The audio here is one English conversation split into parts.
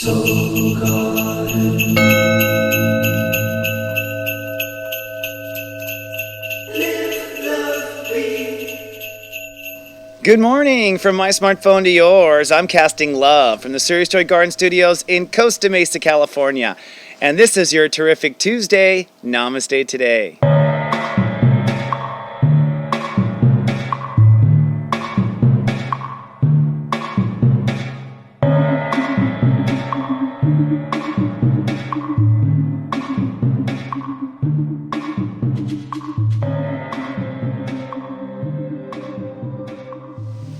Good morning from my smartphone to yours. I'm casting love from the stepº23 Garden Studios in Costa Mesa, California. And this is your terrific Tuesday, Namaste today.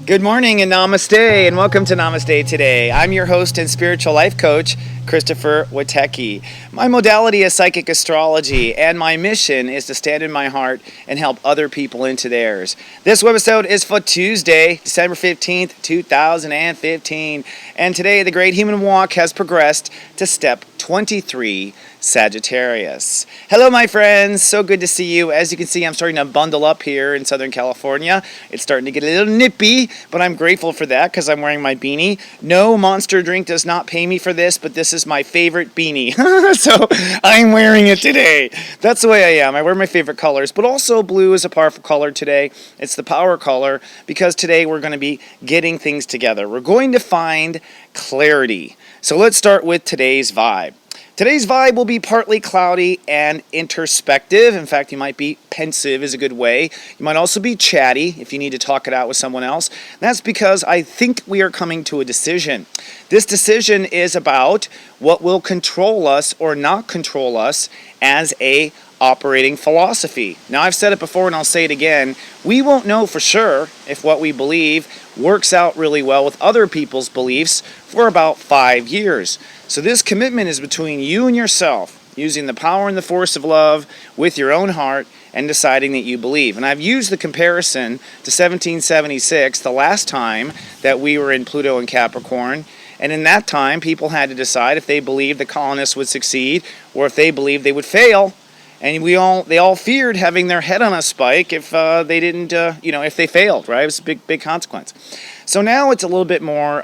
Good morning and Namaste, and welcome to Namaste Today. I'm your host and spiritual life coach, stepº23. My modality is psychic astrology, and my mission is to stand in my heart and help other people into theirs. This webisode is for Tuesday, December 15th, 2015, and today the great human walk has progressed to step 23, Sagittarius. Hello, my friends. So good to see you. As you can see, I'm starting to bundle up here in Southern California. It's starting to get a little nippy, but I'm grateful for that because I'm wearing my beanie. No, Monster Drink does not pay me for this, but this is my favorite beanie. So I'm wearing it today. That's the way I am. I wear my favorite colors, but also blue is a powerful color today. It's the power color because today we're going to be getting things together. We're going to find clarity. So let's start with today's vibe. Today's vibe will be partly cloudy and introspective. In fact, you might be pensive is a good way. You might also be chatty if you need to talk it out with someone else. That's because I think we are coming to a decision. This decision is about what will control us or not control us as a operating philosophy. Now, I've said it before and I'll say it again. We won't know for sure if what we believe works out really well with other people's beliefs for about 5 years. So this commitment is between you and yourself, using the power and the force of love with your own heart and deciding that you believe. And I've used the comparison to 1776, the last time that we were in Pluto and Capricorn. And in that time, people had to decide if they believed the colonists would succeed or if they believed they would fail. And they all feared having their head on a spike if they didn't, if they failed, right? It was a big consequence. So now it's a little bit more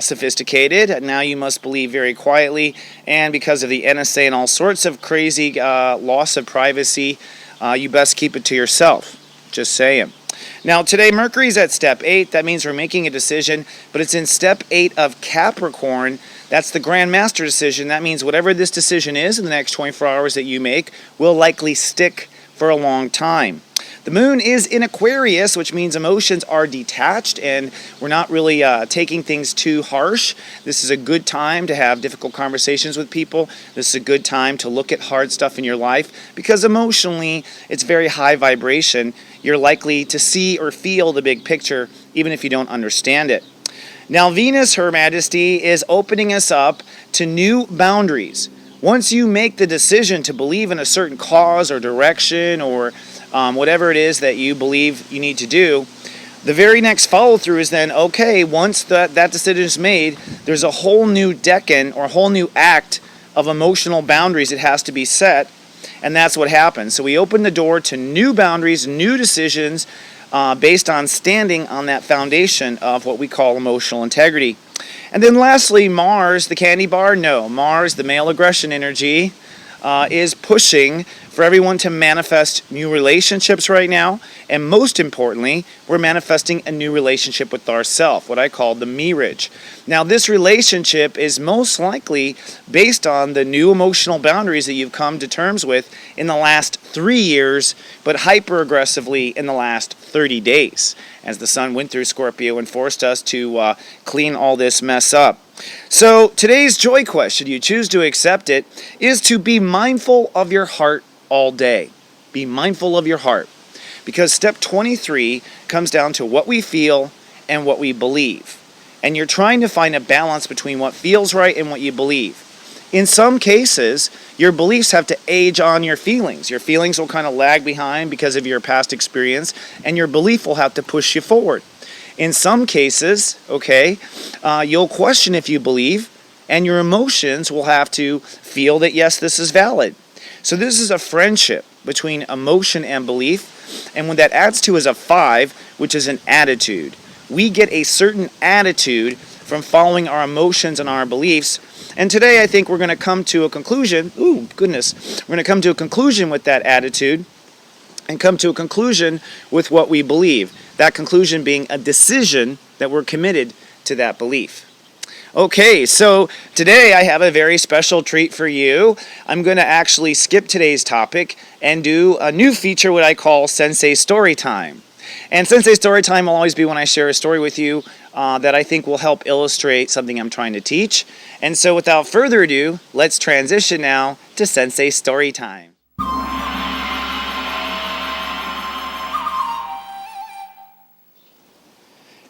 sophisticated. Now you must believe very quietly, and because of the NSA and all sorts of crazy loss of privacy, you best keep it to yourself. Just saying. Now today Mercury's at step 8. That means we're making a decision, but it's in step 8 of Capricorn. That's the Grand Master decision. That means whatever this decision is in the next 24 hours that you make will likely stick for a long time. The moon is in Aquarius, which means emotions are detached and we're not really taking things too harsh. This is a good time to have difficult conversations with people. This is a good time to look at hard stuff in your life because emotionally it's very high vibration. You're likely to see or feel the big picture even if you don't understand it. Now Venus, Her Majesty, is opening us up to new boundaries. Once you make the decision to believe in a certain cause or direction or whatever it is that you believe you need to do, the very next follow-through is then, okay, once that decision is made, there's a whole new decan or a whole new act of emotional boundaries that has to be set, and that's what happens. So we open the door to new boundaries, new decisions, based on standing on that foundation of what we call emotional integrity. And then lastly, Mars, the candy bar. No, Mars, the male aggression energy, is pushing for everyone to manifest new relationships right now. And most importantly, we're manifesting a new relationship with ourself, what I call the mirage. Now, this relationship is most likely based on the new emotional boundaries that you've come to terms with in the last 3 years, but hyper-aggressively in the last 30 days, as the sun went through Scorpio and forced us to clean all this mess up. So today's joy quest, should you choose to accept it, is to be mindful of your heart all day. Be mindful of your heart. Because step 23 comes down to what we feel and what we believe. And you're trying to find a balance between what feels right and what you believe. In some cases, your beliefs have to age on your feelings. Your feelings will kind of lag behind because of your past experience, and your belief will have to push you forward. In some cases, you'll question if you believe, and your emotions will have to feel that, yes, this is valid. So this is a friendship between emotion and belief, and what that adds to is a 5, which is an attitude. We get a certain attitude from following our emotions and our beliefs, And today I think we're going to come to a conclusion. Ooh, goodness. We're going to come to a conclusion with that attitude and come to a conclusion with what we believe. That conclusion being a decision that we're committed to that belief. Okay, so today I have a very special treat for you. I'm going to actually skip today's topic and do a new feature, what I call Sensei Story Time. And Sensei Story Time will always be when I share a story with you that I think will help illustrate something I'm trying to teach. And so without further ado, let's transition now to Sensei Story Time.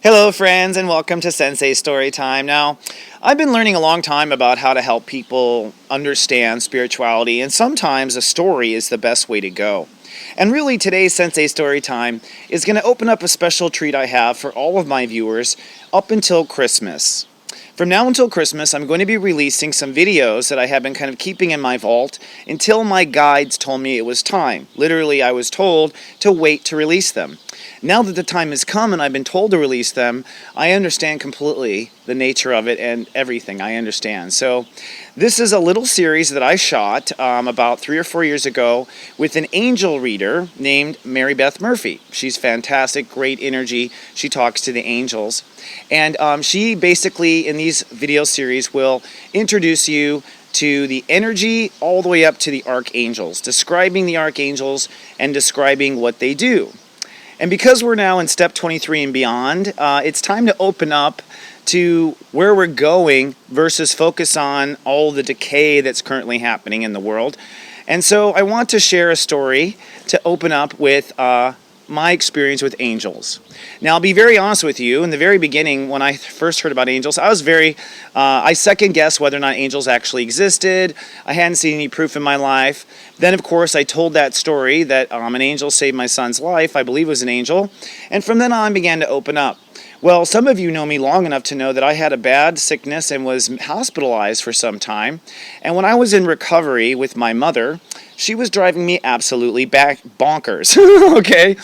Hello friends, and welcome to Sensei Story Time. Now, I've been learning a long time about how to help people understand spirituality, and sometimes a story is the best way to go. And really, today's Sensei Story Time is going to open up a special treat I have for all of my viewers up until Christmas. From now until Christmas, I'm going to be releasing some videos that I have been kind of keeping in my vault until my guides told me it was time. Literally, I was told to wait to release them. Now that the time has come and I've been told to release them, I understand completely the nature of it and everything. I understand. So this is a little series that I shot about 3 or 4 years ago with an angel reader named Mary Beth Murphy. She's fantastic, great energy. She talks to the angels. And she basically, in these video series, will introduce you to the energy all the way up to the archangels, describing the archangels and describing what they do. And because we're now in step 23 and beyond, it's time to open up to where we're going versus focus on all the decay that's currently happening in the world. And so I want to share a story to open up with my experience with angels. Now, I'll be very honest with you. In the very beginning, when I first heard about angels, I second-guessed whether or not angels actually existed. I hadn't seen any proof in my life. Then, of course, I told that story that an angel saved my son's life. I believe it was an angel. And from then on, I began to open up. Well, some of you know me long enough to know that I had a bad sickness and was hospitalized for some time. And when I was in recovery with my mother, she was driving me absolutely bonkers, okay?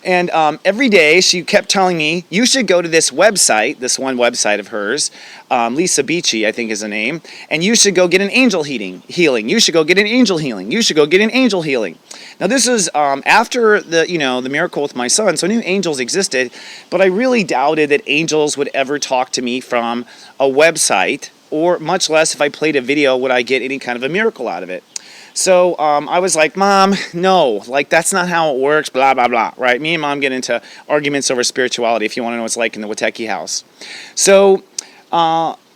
And every day she kept telling me, you should go to this website, this one website of hers, Lisa Beachy, I think is the name, and you should go get an angel healing. You should go get an angel healing. You should go get an angel healing. Now this is after the miracle with my son, so I knew angels existed, but I really doubted that angels would ever talk to me from a website, or much less if I played a video would I get any kind of a miracle out of it. So I was like, Mom, no, like that's not how it works, blah, blah, blah, right? Me and Mom get into arguments over spirituality, if you want to know what it's like in the Witeki house. So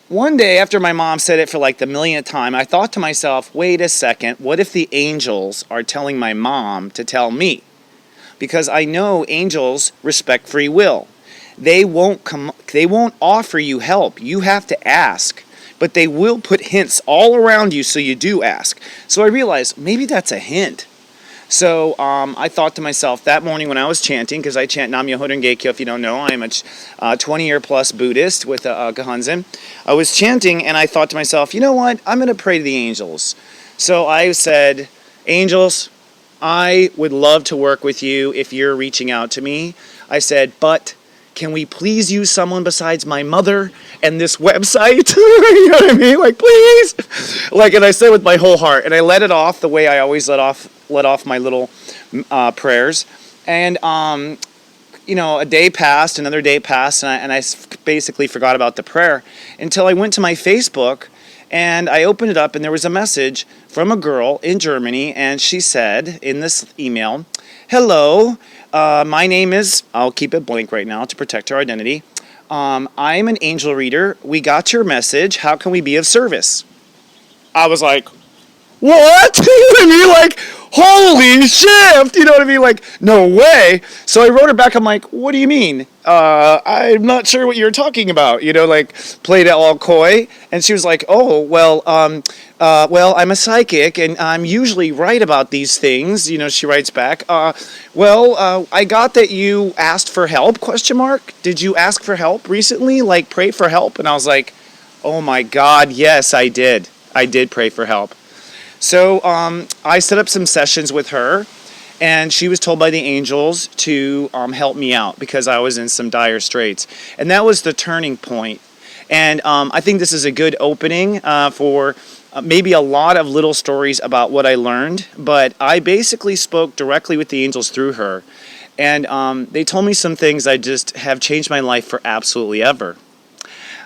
one day after my mom said it for like the millionth time, I thought to myself, wait a second, what if the angels are telling my mom to tell me? Because I know angels respect free will. They won't offer you help. You have to ask. But they will put hints all around you so you do ask. So I realized maybe that's a hint. So I thought to myself that morning when I was chanting, because I chant Nam Myoho Renge Kyo, if you don't know, I am a 20-year plus Buddhist with a Gahanzen. I was chanting and I thought to myself, you know what, I'm going to pray to the angels. So I said, angels, I would love to work with you if you're reaching out to me. I said, but can we please use someone besides my mother and this website? You know what I mean? Like, please. Like, and I said with my whole heart, and I let it off the way I always let off my little prayers. And a day passed, another day passed, and I basically forgot about the prayer until I went to my Facebook and I opened it up, and there was a message from a girl in Germany, and she said in this email, hello, my name is, I'll keep it blank right now to protect her identity. I'm an angel reader. We got your message. How can we be of service? I was like, what? You know what I mean? Like, holy shift! You know what I mean? Like, no way. So I wrote her back. I'm like, what do you mean? I'm not sure what you're talking about. You know, like, played it all coy. And she was like, oh, well, I'm a psychic, and I'm usually right about these things. You know, she writes back, I got that you asked for help, ? Did you ask for help recently? Like, pray for help? And I was like, oh my God, yes, I did. I did pray for help. So I set up some sessions with her, and she was told by the angels to help me out because I was in some dire straits. And that was the turning point. And I think this is a good opening for maybe a lot of little stories about what I learned, but I basically spoke directly with the angels through her. And they told me some things I just have changed my life for absolutely ever.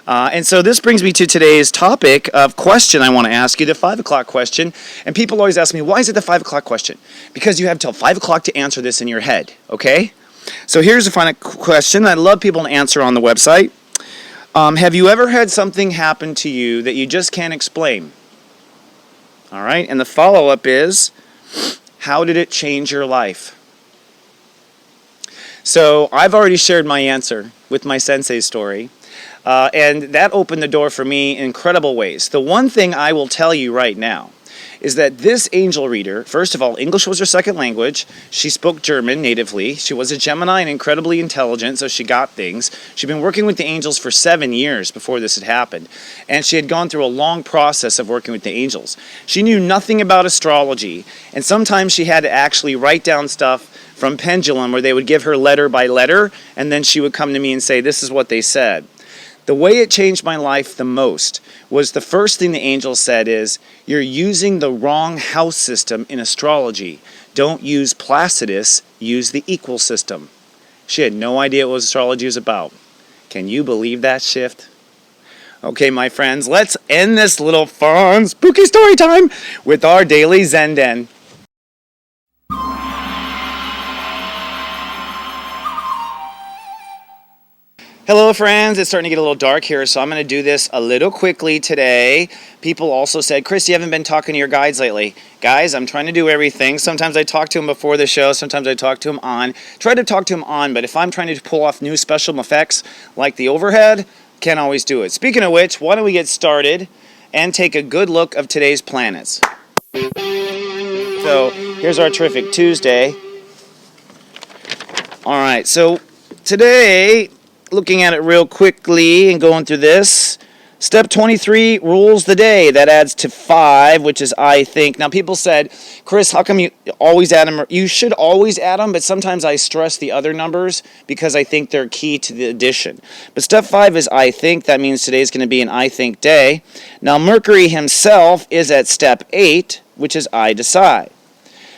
And so this brings me to today's topic of question I want to ask you, the 5 o'clock question. And people always ask me, why is it the 5 o'clock question? Because you have till 5 o'clock to answer this in your head, okay? So here's the final question I'd love people to answer on the website. Have you ever had something happen to you that you just can't explain? All right, and the follow-up is, how did it change your life? So I've already shared my answer with my Sensei story. And that opened the door for me in incredible ways. The one thing I will tell you right now is that this angel reader, first of all, English was her second language. She spoke German natively. She was a Gemini and incredibly intelligent, so she got things. She'd been working with the angels for 7 years before this had happened. And she had gone through a long process of working with the angels. She knew nothing about astrology, and sometimes she had to actually write down stuff from Pendulum where they would give her letter by letter, and then she would come to me and say, this is what they said. The way it changed my life the most was the first thing the angel said is, you're using the wrong house system in astrology. Don't use Placidus, use the equal system. She had no idea what astrology was about. Can you believe that shift? Okay, my friends, let's end this little fun, spooky story time with our daily Zen Den. Hello friends, it's starting to get a little dark here, so I'm going to do this a little quickly today. People also said, Chris, you haven't been talking to your guides lately. Guys, I'm trying to do everything. Sometimes I talk to them before the show, sometimes I talk to them on. Try to talk to them on, but if I'm trying to pull off new special effects like the overhead, can't always do it. Speaking of which, why don't we get started and take a good look of today's planets. So here's our terrific Tuesday. All right, so today, looking at it real quickly and going through this, step 23 rules the day. That adds to 5, which is I think. Now, people said, Chris, how come you always add them? You should always add them, but sometimes I stress the other numbers because I think they're key to the addition. But step 5 is I think. That means today's going to be an I think day. Now, Mercury himself is at step 8, which is I decide.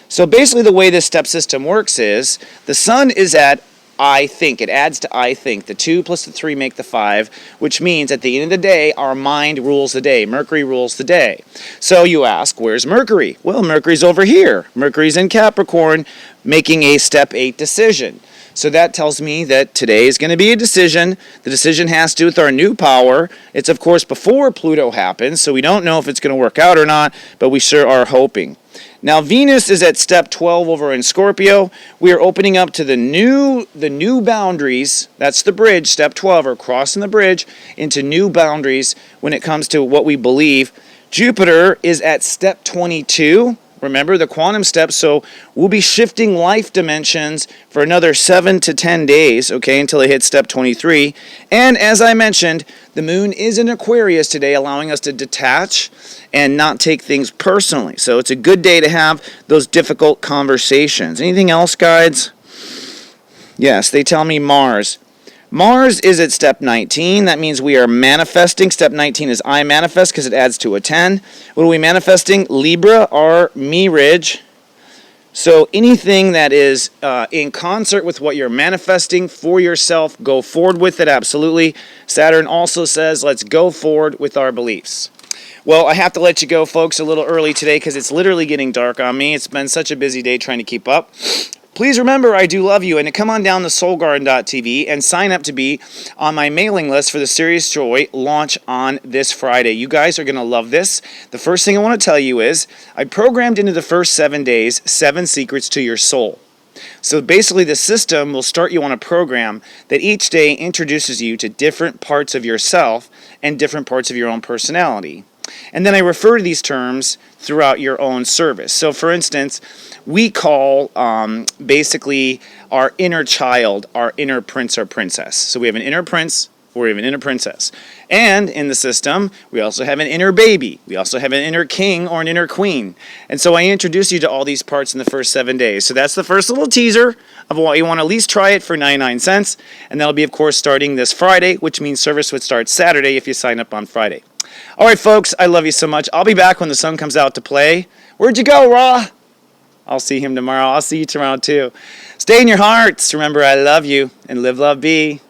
So basically the way this step system works is the sun is at I think. It adds to I think. The 2 plus the 3 make the 5, which means at the end of the day, our mind rules the day. Mercury rules the day. So you ask, where's Mercury? Well, Mercury's over here. Mercury's in Capricorn, making a step 8 decision. So that tells me that today is going to be a decision. The decision has to do with our new power. It's, of course, before Pluto happens, so we don't know if it's going to work out or not, but we sure are hoping. Now, Venus is at step 12 over in Scorpio. We are opening up to the new boundaries. That's the bridge, step 12, or crossing the bridge into new boundaries when it comes to what we believe. Jupiter is at step 22. Remember the quantum steps, so we'll be shifting life dimensions for another 7 to 10 days, okay, until it hits step 23. And as I mentioned, the moon is in Aquarius today, allowing us to detach and not take things personally. So it's a good day to have those difficult conversations. Anything else, guides? Yes, they tell me Mars. Mars is at step 19. That means we are manifesting. Step 19 is I manifest because it adds to a 10. What are we manifesting? Libra or Mirage. So anything that is in concert with what you're manifesting for yourself, go forward with it, absolutely. Saturn also says, let's go forward with our beliefs. Well, I have to let you go, folks, a little early today because it's literally getting dark on me. It's been such a busy day trying to keep up. Please remember, I do love you, and to come on down to soulgarden.tv and sign up to be on my mailing list for the Serious Joy launch on this Friday. You guys are going to love this. The first thing I want to tell you is I programmed into the first 7 days 7 secrets to your soul. So basically the system will start you on a program that each day introduces you to different parts of yourself and different parts of your own personality. And then I refer to these terms throughout your own service. So for instance, we call basically our inner child our inner prince or princess. So we have an inner prince or even inner princess. And in the system, we also have an inner baby. We also have an inner king or an inner queen. And so I introduce you to all these parts in the first 7 days. So that's the first little teaser of what you want to at least try it for 99 cents. And that'll be, of course, starting this Friday, which means service would start Saturday if you sign up on Friday. All right, folks, I love you so much. I'll be back when the sun comes out to play. Where'd you go, Ra? I'll see him tomorrow. I'll see you tomorrow, too. Stay in your hearts. Remember, I love you, and live, love, be.